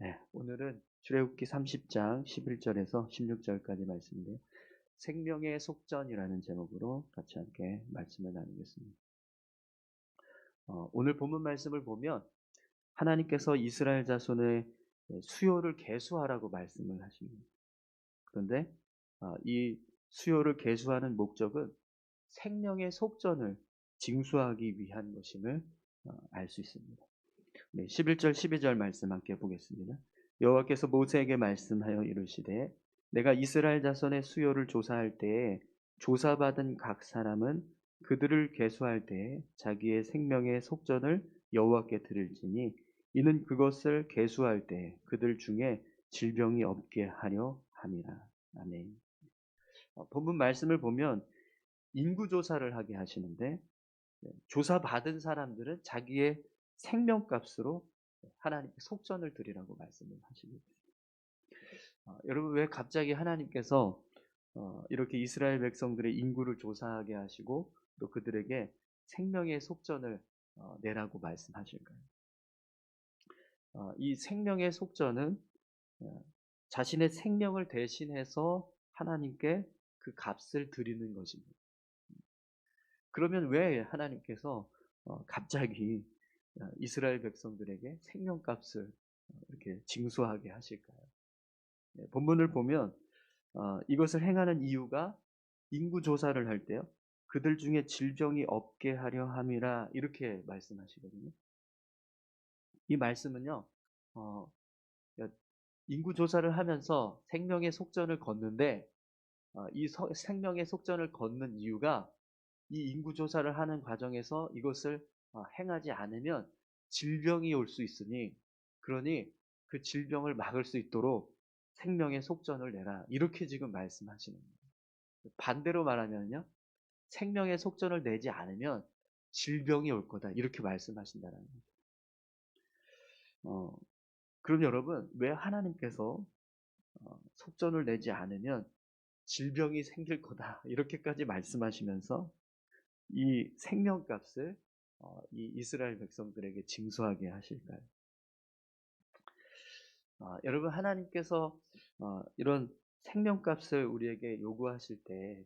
네, 오늘은 출애굽기 30장 11절에서 16절까지 말씀인데요. 생명의 속전이라는 제목으로 같이 함께 말씀을 나누겠습니다. 오늘 본문 말씀을 보면 하나님께서 이스라엘 자손의 수요를 계수하라고 말씀을 하십니다. 그런데 이 수요를 계수하는 목적은 생명의 속전을 징수하기 위한 것임을 알 수 있습니다. 네, 11절 12절 말씀 함께 보겠습니다. 여호와께서 모세에게 말씀하여 이르시되 내가 이스라엘 자손의 수요를 조사할 때에 조사받은 각 사람은 그들을 계수할 때에 자기의 생명의 속전을 여호와께 드릴지니 이는 그것을 계수할 때 그들 중에 질병이 없게 하려 함이라. 아멘. 본문 말씀을 보면 인구 조사를 하게 하시는데 조사받은 사람들은 자기의 생명값으로 하나님께 속전을 드리라고 말씀을 하시고 여러분 왜 갑자기 하나님께서 이렇게 이스라엘 백성들의 인구를 조사하게 하시고 또 그들에게 생명의 속전을 내라고 말씀하실까요? 이 생명의 속전은 자신의 생명을 대신해서 하나님께 그 값을 드리는 것입니다. 그러면 왜 하나님께서 갑자기 이스라엘 백성들에게 생명값을 이렇게 징수하게 하실까요? 본문을 보면 이것을 행하는 이유가 인구 조사를 할 때요. 그들 중에 질병이 없게 하려 함이라 이렇게 말씀하시거든요. 이 말씀은요. 어, 인구 조사를 하면서 생명의 속전을 걷는데 이 생명의 속전을 걷는 이유가 이 인구 조사를 하는 과정에서 이것을 행하지 않으면 질병이 올 수 있으니 그러니 그 질병을 막을 수 있도록 생명의 속전을 내라. 이렇게 지금 말씀하시는 거예요. 반대로 말하면요. 생명의 속전을 내지 않으면 질병이 올 거다. 이렇게 말씀하신다는 거예요. 어, 그럼 여러분 왜 하나님께서 속전을 내지 않으면 질병이 생길 거다. 이렇게까지 말씀하시면서 이 생명값을 이 이스라엘 백성들에게 징수하게 하실까요? 여러분 하나님께서 이런 생명값을 우리에게 요구하실 때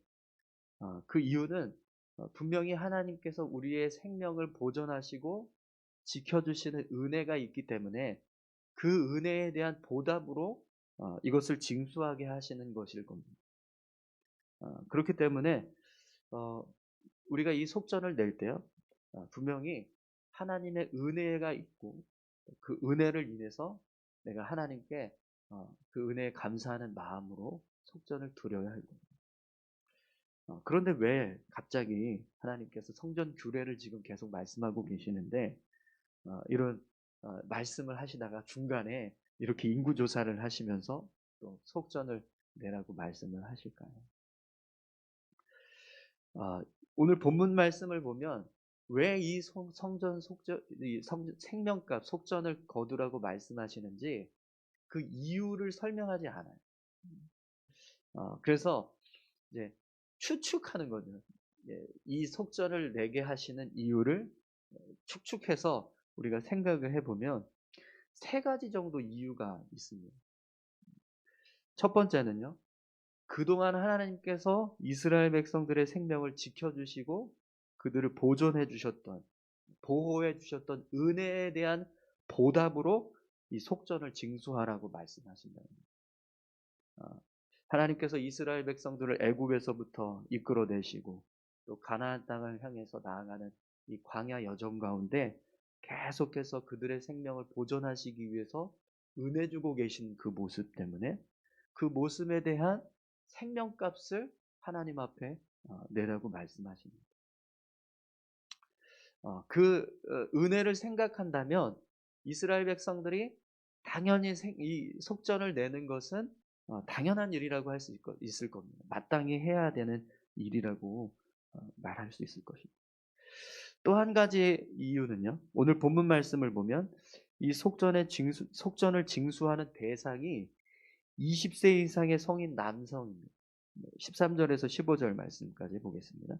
그 이유는 분명히 하나님께서 우리의 생명을 보존하시고 지켜주시는 은혜가 있기 때문에 그 은혜에 대한 보답으로 이것을 징수하게 하시는 것일 겁니다. 그렇기 때문에 어, 우리가 이 속전을 낼 때요, 분명히 하나님의 은혜가 있고 그 은혜를 인해서 내가 하나님께 그 은혜에 감사하는 마음으로 속전을 드려야 할 겁니다. 그런데 왜 갑자기 하나님께서 성전 규례를 지금 계속 말씀하고 계시는데 이런 말씀을 하시다가 중간에 이렇게 인구조사를 하시면서 또 속전을 내라고 말씀을 하실까요? 오늘 본문 말씀을 보면 왜 이 성전 속전, 생명값 속전을 거두라고 말씀하시는지 그 이유를 설명하지 않아요. 그래서 이제 추측하는 거죠. 이 속전을 내게 하시는 이유를 축축해서 우리가 생각을 해보면 세 가지 정도 이유가 있습니다. 첫 번째는요. 그동안 하나님께서 이스라엘 백성들의 생명을 지켜주시고 그들을 보존해 주셨던, 보호해 주셨던 은혜에 대한 보답으로 이 속전을 징수하라고 말씀하신다는 거예요. 하나님께서 이스라엘 백성들을 애굽에서부터 이끌어내시고 또 가나안 땅을 향해서 나아가는 이 광야 여정 가운데 계속해서 그들의 생명을 보존하시기 위해서 은혜 주고 계신 그 모습 때문에 그 모습에 대한 생명값을 하나님 앞에 내라고 말씀하십니다. 그 은혜를 생각한다면 이스라엘 백성들이 당연히 이 속전을 내는 것은 당연한 일이라고 할 수 있을 겁니다. 마땅히 해야 되는 일이라고 말할 수 있을 것입니다. 또 한 가지 이유는요. 오늘 본문 말씀을 보면 이 속전을 징수하는 대상이 20세 이상의 성인 남성입니다. 13절에서 15절 말씀까지 보겠습니다.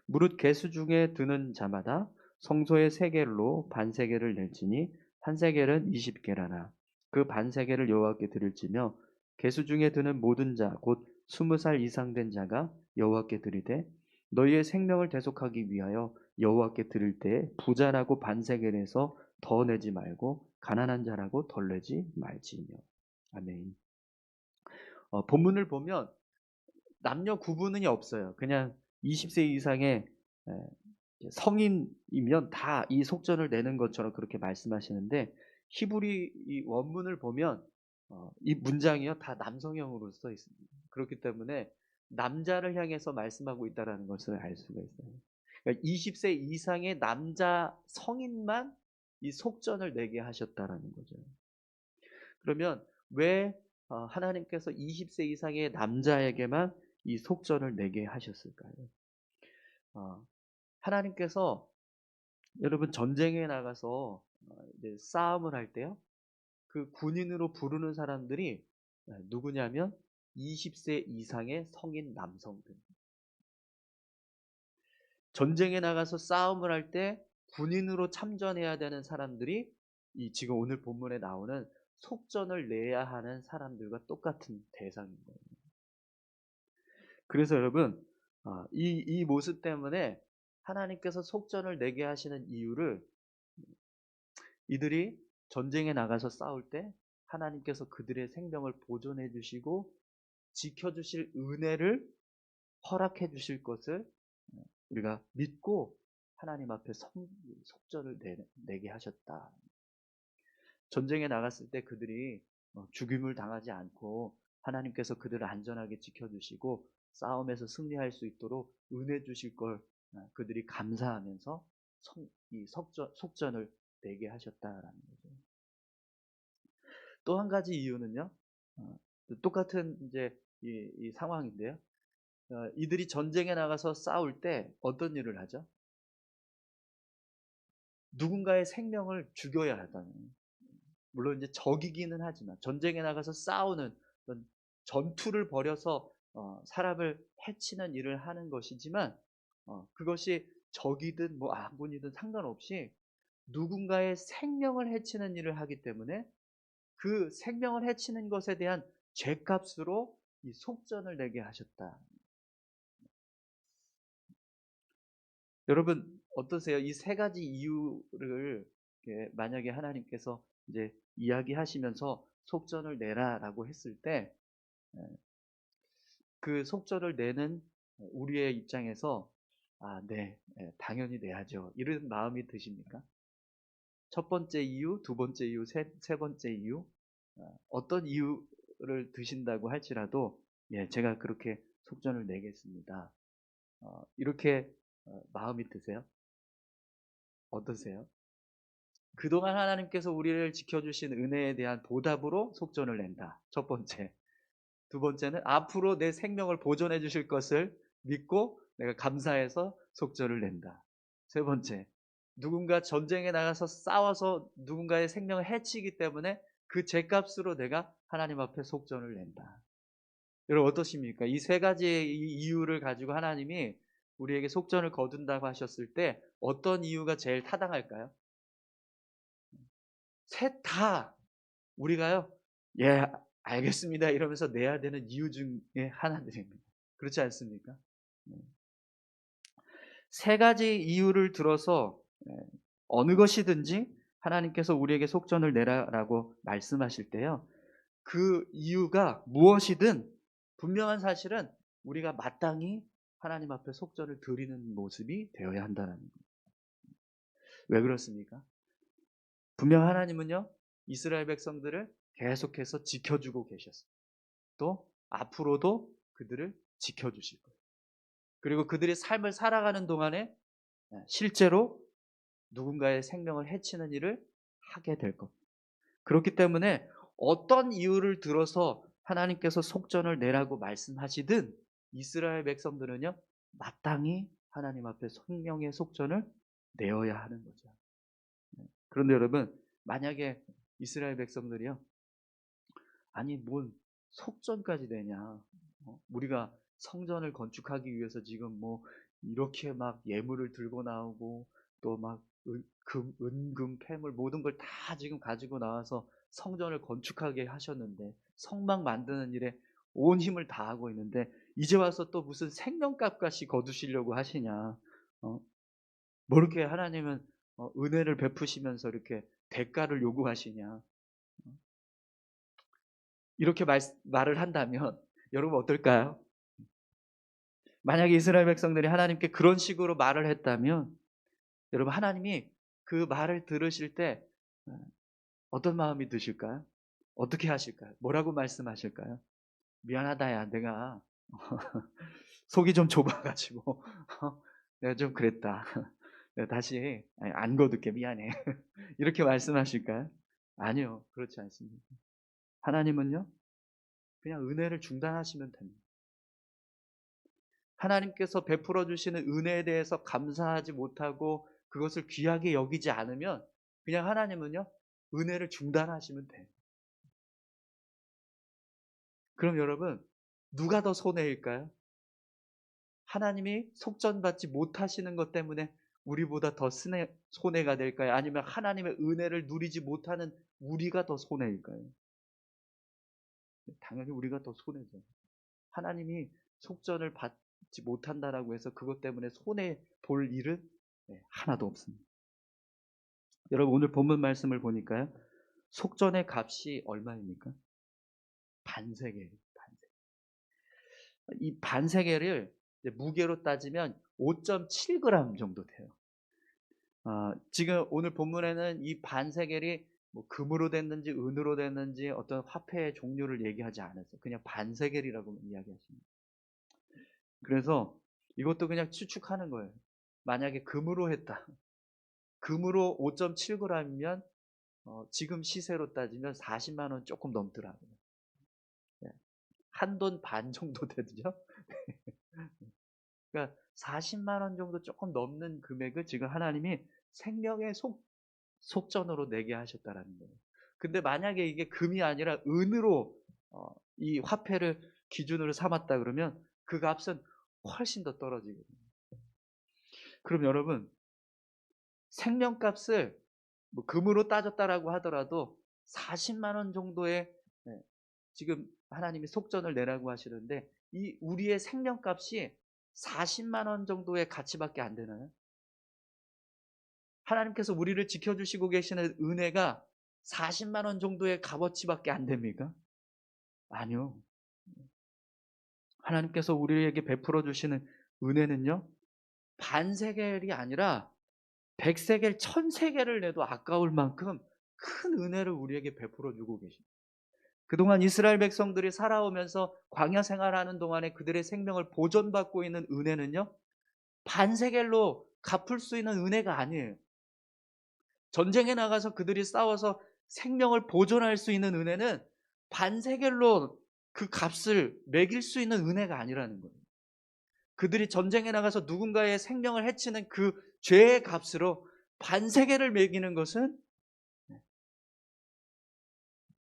무릇 계수 중에 드는 자마다 성소의 세겔로 반세겔을 낼지니 한 세겔은 20게라나 그 반세겔을 여호와께 드릴지며 계수 중에 드는 모든 자 곧 20살 이상 된 자가 여호와께 드리되 너희의 생명을 대속하기 위하여 여호와께 드릴 때에 부자라고 반세겔에서 더 내지 말고 가난한 자라고 덜 내지 말지며. 아멘. 본문을 보면 남녀 구분이 없어요. 그냥 20세 이상의 성인이면 다 이 속전을 내는 것처럼 그렇게 말씀하시는데, 히브리 이 원문을 보면 이 문장이요 다 남성형으로 써 있습니다. 그렇기 때문에 남자를 향해서 말씀하고 있다는 것을 알 수가 있어요. 그러니까 20세 이상의 남자 성인만 이 속전을 내게 하셨다라는 거죠. 그러면 왜 하나님께서 20세 이상의 남자에게만 이 속전을 내게 하셨을까요? 어, 하나님께서 여러분 전쟁에 나가서 이제 싸움을 할 때요, 그 군인으로 부르는 사람들이 누구냐면 20세 이상의 성인 남성들. 전쟁에 나가서 싸움을 할 때 군인으로 참전해야 되는 사람들이 이 지금 오늘 본문에 나오는 속전을 내야 하는 사람들과 똑같은 대상인 거예요. 그래서 여러분 이 모습 때문에 하나님께서 속전을 내게 하시는 이유를, 이들이 전쟁에 나가서 싸울 때 하나님께서 그들의 생명을 보존해 주시고 지켜 주실 은혜를 허락해 주실 것을 우리가 믿고 하나님 앞에 속전을 내게 하셨다. 전쟁에 나갔을 때 그들이 죽임을 당하지 않고 하나님께서 그들을 안전하게 지켜주시고 싸움에서 승리할 수 있도록 은혜 주실 걸 그들이 감사하면서 이 속전을 내게 하셨다라는 거죠. 또 한 가지 이유는요, 똑같은 이제 이 상황인데요, 이들이 전쟁에 나가서 싸울 때 어떤 일을 하죠? 누군가의 생명을 죽여야 하다는. 물론 이제 적이기는 하지만 전쟁에 나가서 싸우는 어떤 전투를 벌여서 사람을 해치는 일을 하는 것이지만, 그것이 적이든 뭐 아군이든 상관없이 누군가의 생명을 해치는 일을 하기 때문에 그 생명을 해치는 것에 대한 죄값으로 이 속전을 내게 하셨다. 여러분 어떠세요? 이 세 가지 이유를 만약에 하나님께서 이제 이야기하시면서 속전을 내라라고 했을 때 그 속전을 내는 우리의 입장에서 네, 당연히 내야죠, 이런 마음이 드십니까? 첫 번째 이유, 두 번째 이유, 세 번째 이유, 어떤 이유를 드신다고 할지라도 제가 그렇게 속전을 내겠습니다, 이렇게 마음이 드세요? 어떠세요? 그동안 하나님께서 우리를 지켜주신 은혜에 대한 보답으로 속전을 낸다. 첫 번째. 두 번째는 앞으로 내 생명을 보존해 주실 것을 믿고 내가 감사해서 속전을 낸다. 세 번째. 누군가 전쟁에 나가서 싸워서 누군가의 생명을 해치기 때문에 그 죄값으로 내가 하나님 앞에 속전을 낸다. 여러분 어떠십니까? 이 세 가지의 이유를 가지고 하나님이 우리에게 속전을 거둔다고 하셨을 때 어떤 이유가 제일 타당할까요? 셋 다 우리가요, 예, 알겠습니다 이러면서 내야 되는 이유 중에 하나들입니다. 그렇지 않습니까? 네. 세 가지 이유를 들어서 어느 것이든지 하나님께서 우리에게 속전을 내라라고 말씀하실 때요, 그 이유가 무엇이든 분명한 사실은 우리가 마땅히 하나님 앞에 속전을 드리는 모습이 되어야 한다는 거예요. 왜 그렇습니까? 분명 하나님은요 이스라엘 백성들을 계속해서 지켜주고 계셨어요. 또 앞으로도 그들을 지켜주실 거예요. 그리고 그들의 삶을 살아가는 동안에 실제로 누군가의 생명을 해치는 일을 하게 될 겁니다. 그렇기 때문에 어떤 이유를 들어서 하나님께서 속전을 내라고 말씀하시든 이스라엘 백성들은요 마땅히 하나님 앞에 성령의 속전을 내어야 하는 거죠. 그런데 여러분 만약에 이스라엘 백성들이요, 아니 뭔 속전까지 되냐, 우리가 성전을 건축하기 위해서 지금 뭐 이렇게 막 예물을 들고 나오고 또 막 은금 폐물 모든 걸 다 지금 가지고 나와서 성전을 건축하게 하셨는데, 성막 만드는 일에 온 힘을 다하고 있는데 이제 와서 또 무슨 생명값같이 거두시려고 하시냐. 뭐 이렇게 하나님은 은혜를 베푸시면서 이렇게 대가를 요구하시냐. 이렇게 말을 한다면 여러분 어떨까요? 만약에 이스라엘 백성들이 하나님께 그런 식으로 말을 했다면 여러분 하나님이 그 말을 들으실 때 어떤 마음이 드실까요? 어떻게 하실까요? 뭐라고 말씀하실까요? 미안하다 야 내가 속이 좀 좁아가지고 내가 좀 그랬다. 내가 다시 안 거둘게 미안해. 이렇게 말씀하실까요? 아니요, 그렇지 않습니다. 하나님은요 그냥 은혜를 중단하시면 됩니다. 하나님께서 베풀어 주시는 은혜에 대해서 감사하지 못하고 그것을 귀하게 여기지 않으면 그냥 하나님은요 은혜를 중단하시면 돼요. 그럼 여러분 누가 더 손해일까요? 하나님이 속전받지 못하시는 것 때문에 우리보다 더 손해가 될까요? 아니면 하나님의 은혜를 누리지 못하는 우리가 더 손해일까요? 당연히 우리가 더 손해죠. 하나님이 속전을 받지 못한다라고 해서 그것 때문에 손해 볼 일은 하나도 없습니다. 여러분 오늘 본문 말씀을 보니까요. 속전의 값이 얼마입니까? 반세겔. 이 반세겔을 무게로 따지면 5.7g 정도 돼요. 지금 오늘 본문에는 이 반세겔이 뭐 금으로 됐는지 은으로 됐는지 어떤 화폐의 종류를 얘기하지 않았어요. 그냥 반세겔이라고 이야기하십니다. 그래서 이것도 그냥 추측하는 거예요. 만약에 금으로 했다. 금으로 5.7g이면 지금 시세로 따지면 40만 원 조금 넘더라고요. 한 돈 반 정도 되죠. 그러니까 40만 원 정도 조금 넘는 금액을 지금 하나님이 생명의 속전으로 내게 하셨다라는 거예요. 근데 만약에 이게 금이 아니라 은으로 이 화폐를 기준으로 삼았다 그러면 그 값은 훨씬 더 떨어지거든요. 그럼 여러분 생명값을 뭐 금으로 따졌다라고 하더라도 40만 원 정도의 지금 하나님이 속전을 내라고 하시는데 이 우리의 생명값이 40만 원 정도의 가치밖에 안 되나요? 하나님께서 우리를 지켜주시고 계시는 은혜가 40만 원 정도의 값어치밖에 안 됩니까? 아니요. 하나님께서 우리에게 베풀어 주시는 은혜는요. 반세겔이 아니라 백세겔, 천세겔을 내도 아까울 만큼 큰 은혜를 우리에게 베풀어 주고 계십니다. 그동안 이스라엘 백성들이 살아오면서 광야 생활하는 동안에 그들의 생명을 보존받고 있는 은혜는요. 반세겔로 갚을 수 있는 은혜가 아니에요. 전쟁에 나가서 그들이 싸워서 생명을 보존할 수 있는 은혜는 반세겔로 그 값을 매길 수 있는 은혜가 아니라는 거예요. 그들이 전쟁에 나가서 누군가의 생명을 해치는 그 죄의 값으로 반세겔을 매기는 것은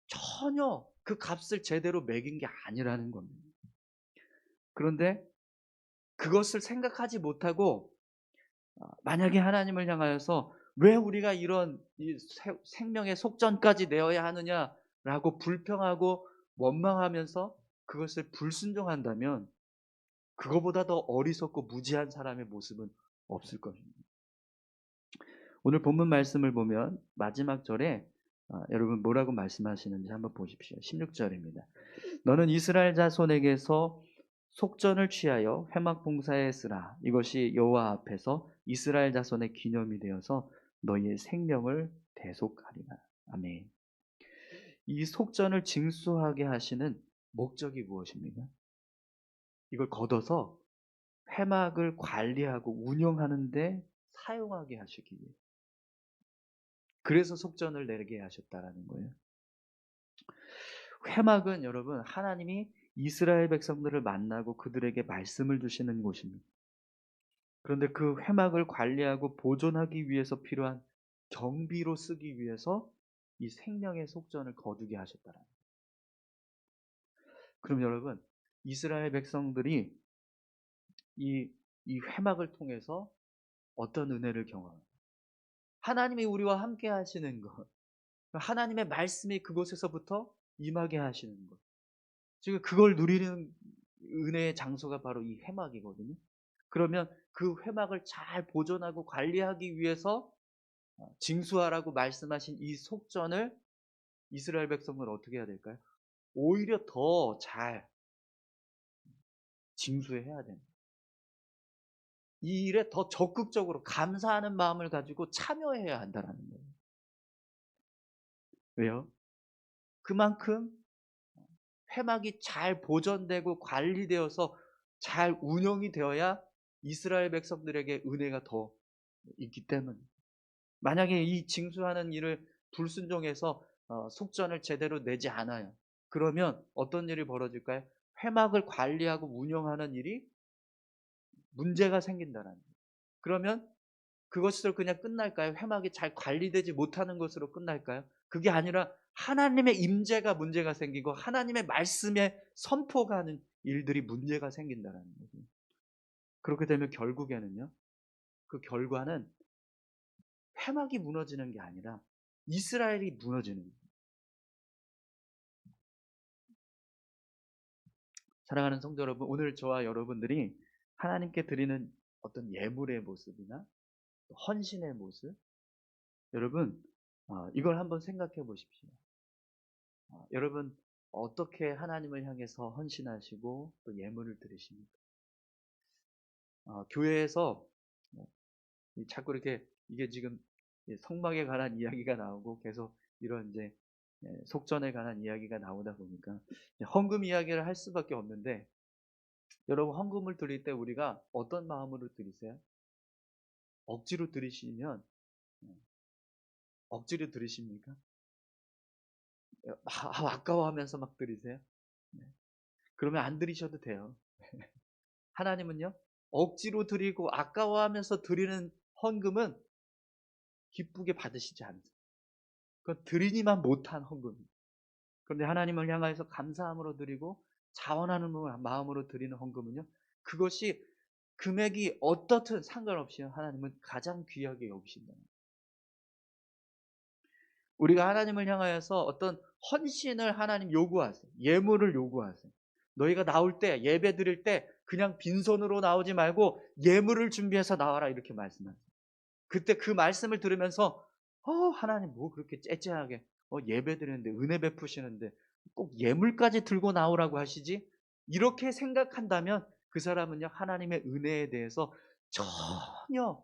전혀 그 값을 제대로 매긴 게 아니라는 겁니다. 그런데 그것을 생각하지 못하고 만약에 하나님을 향하여서 왜 우리가 이런 이 생명의 속전까지 내어야 하느냐라고 불평하고 원망하면서 그것을 불순종한다면 그거보다 더 어리석고 무지한 사람의 모습은 없을 것입니다. 오늘 본문 말씀을 보면 마지막 절에 여러분 뭐라고 말씀하시는지 한번 보십시오. 16절입니다. 너는 이스라엘 자손에게서 속전을 취하여 회막 봉사에 쓰라. 이것이 여호와 앞에서 이스라엘 자손의 기념이 되어서 너희의 생명을 대속하리라. 아멘. 이 속전을 징수하게 하시는 목적이 무엇입니까? 이걸 걷어서 회막을 관리하고 운영하는 데 사용하게 하시기 위해. 그래서 속전을 내게 하셨다라는 거예요. 회막은 여러분 하나님이 이스라엘 백성들을 만나고 그들에게 말씀을 주시는 곳입니다. 그런데 그 회막을 관리하고 보존하기 위해서 필요한 경비로 쓰기 위해서 이 생명의 속전을 거두게 하셨다라는 거예요. 그럼 여러분 이스라엘 백성들이 이 회막을 통해서 어떤 은혜를 경험합니까? 하나님이 우리와 함께 하시는 것, 하나님의 말씀이 그곳에서부터 임하게 하시는 것. 지금 그걸 누리는 은혜의 장소가 바로 이 회막이거든요. 그러면 그 회막을 잘 보존하고 관리하기 위해서 징수하라고 말씀하신 이 속전을 이스라엘 백성은 어떻게 해야 될까요? 오히려 더 잘 징수해야 됩니다. 이 일에 더 적극적으로 감사하는 마음을 가지고 참여해야 한다는 거예요. 왜요? 그만큼 회막이 잘 보존되고 관리되어서 잘 운영이 되어야 이스라엘 백성들에게 은혜가 더 있기 때문에, 만약에 이 징수하는 일을 불순종해서 속전을 제대로 내지 않아요. 그러면 어떤 일이 벌어질까요? 회막을 관리하고 운영하는 일이 문제가 생긴다는 거예요. 그러면 그것으로 그냥 끝날까요? 회막이 잘 관리되지 못하는 것으로 끝날까요? 그게 아니라 하나님의 임재가 문제가 생기고 하나님의 말씀에 선포가는 일들이 문제가 생긴다는 거죠. 그렇게 되면 결국에는요, 그 결과는 회막이 무너지는 게 아니라 이스라엘이 무너지는 거예요. 사랑하는 성도 여러분, 오늘 저와 여러분들이 하나님께 드리는 어떤 예물의 모습이나 헌신의 모습, 여러분 이걸 한번 생각해 보십시오. 여러분 어떻게 하나님을 향해서 헌신하시고 또 예물을 드리십니까? 교회에서 자꾸 이렇게 이게 지금 성막에 관한 이야기가 나오고 계속 이런 이제 속전에 관한 이야기가 나오다 보니까 헌금 이야기를 할 수밖에 없는데, 여러분 헌금을 드릴 때 우리가 어떤 마음으로 드리세요? 억지로 드리시면 억지로 드리십니까? 아까워하면서 막 드리세요? 네. 그러면 안 드리셔도 돼요. 하나님은요, 억지로 드리고 아까워하면서 드리는 헌금은 기쁘게 받으시지 않으세요. 그건 드리니만 못한 헌금입니다. 그런데 하나님을 향하여서 감사함으로 드리고 자원하는 마음으로 드리는 헌금은요, 그것이 금액이 어떻든 상관없이 하나님은 가장 귀하게 여기신다. 우리가 하나님을 향하여서 어떤 헌신을 하나님 요구하세요. 예물을 요구하세요. 너희가 나올 때, 예배 드릴 때 그냥 빈손으로 나오지 말고 예물을 준비해서 나와라, 이렇게 말씀하세요. 그때 그 말씀을 들으면서 하나님 뭐 그렇게 째째하게 예배 드리는데, 은혜 베푸시는데 꼭 예물까지 들고 나오라고 하시지? 이렇게 생각한다면 그 사람은요, 하나님의 은혜에 대해서 전혀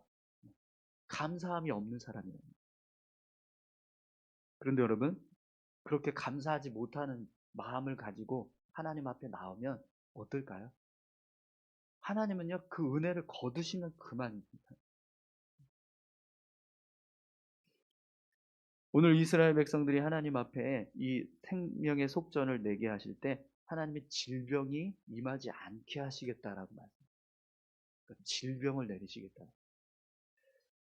감사함이 없는 사람이에요. 그런데 여러분, 그렇게 감사하지 못하는 마음을 가지고 하나님 앞에 나오면 어떨까요? 하나님은요, 그 은혜를 거두시면 그만입니다. 오늘 이스라엘 백성들이 하나님 앞에 이 생명의 속전을 내게 하실 때 하나님의 질병이 임하지 않게 하시겠다라고 말씀합니다. 그러니까 질병을 내리시겠다.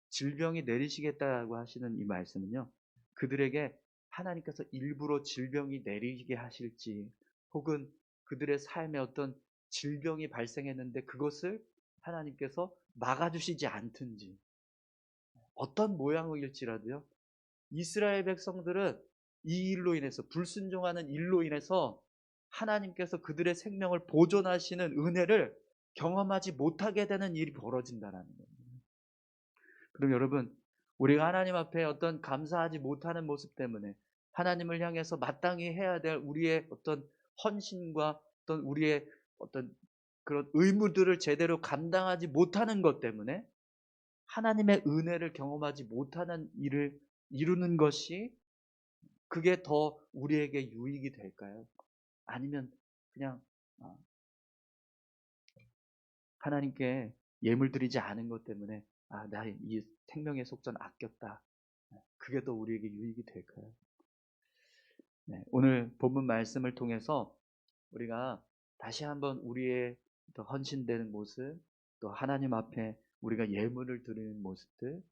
질병이 내리시겠다라고 하시는 이 말씀은요, 그들에게 하나님께서 일부러 질병이 내리게 하실지, 혹은 그들의 삶에 어떤 질병이 발생했는데 그것을 하나님께서 막아주시지 않든지, 어떤 모양일지라도요, 이스라엘 백성들은 이 일로 인해서, 불순종하는 일로 인해서 하나님께서 그들의 생명을 보존하시는 은혜를 경험하지 못하게 되는 일이 벌어진다는 거예요. 그럼 여러분, 우리가 하나님 앞에 어떤 감사하지 못하는 모습 때문에 하나님을 향해서 마땅히 해야 될 우리의 어떤 헌신과 어떤 우리의 어떤 그런 의무들을 제대로 감당하지 못하는 것 때문에 하나님의 은혜를 경험하지 못하는 일을 이루는 것이, 그게 더 우리에게 유익이 될까요? 아니면 그냥 하나님께 예물 드리지 않은 것 때문에 나 이 생명의 속전 아꼈다, 그게 더 우리에게 유익이 될까요? 네, 오늘 본문 말씀을 통해서 우리가 다시 한번 우리의 더 헌신되는 모습, 또 하나님 앞에 우리가 예물을 드리는 모습들,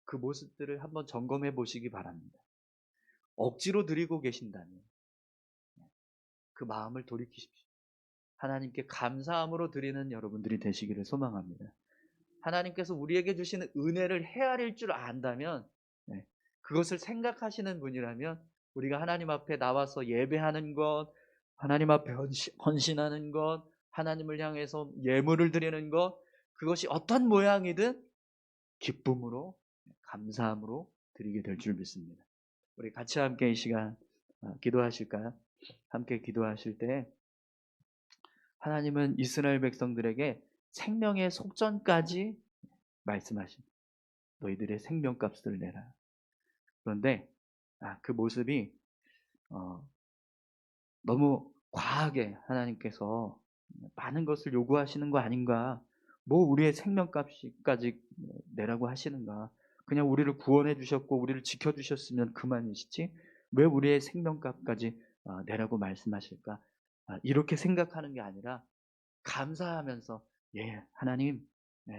그 모습들을 한번 점검해 보시기 바랍니다. 억지로 드리고 계신다면 그 마음을 돌이키십시오. 하나님께 감사함으로 드리는 여러분들이 되시기를 소망합니다. 하나님께서 우리에게 주시는 은혜를 헤아릴 줄 안다면 그것을 생각하시는 분이라면 우리가 하나님 앞에 나와서 예배하는 것, 하나님 앞에 헌신하는 것, 하나님을 향해서 예물을 드리는 것, 그것이 어떤 모양이든 기쁨으로, 감사함으로 드리게 될 줄 믿습니다. 우리 같이 함께 이 시간 기도하실까요? 함께 기도하실 때 하나님은 이스라엘 백성들에게 생명의 속전까지 말씀하십니다. 너희들의 생명값을 내라. 그런데 그 모습이 너무 과하게 하나님께서 많은 것을 요구하시는 거 아닌가? 뭐 우리의 생명값까지 내라고 하시는가? 그냥 우리를 구원해 주셨고 우리를 지켜 주셨으면 그만이시지 왜 우리의 생명값까지 내라고 말씀하실까? 이렇게 생각하는 게 아니라 감사하면서 하나님,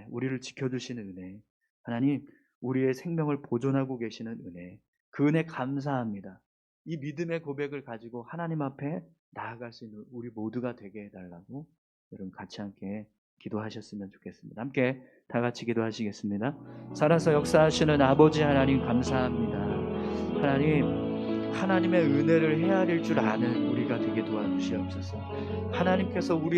우리를 지켜주시는 은혜, 하나님 우리의 생명을 보존하고 계시는 은혜, 그 은혜 감사합니다. 이 믿음의 고백을 가지고 하나님 앞에 나아갈 수 있는 우리 모두가 되게 해달라고 여러분 같이 함께 기도하셨으면 좋겠습니다. 함께 다 같이 기도하시겠습니다. 살아서 역사하시는 아버지 하나님 감사합니다. 하나님의 은혜를 헤아릴 줄 아는 우리가 되게 도와주시옵소서. 하나님께서 우리의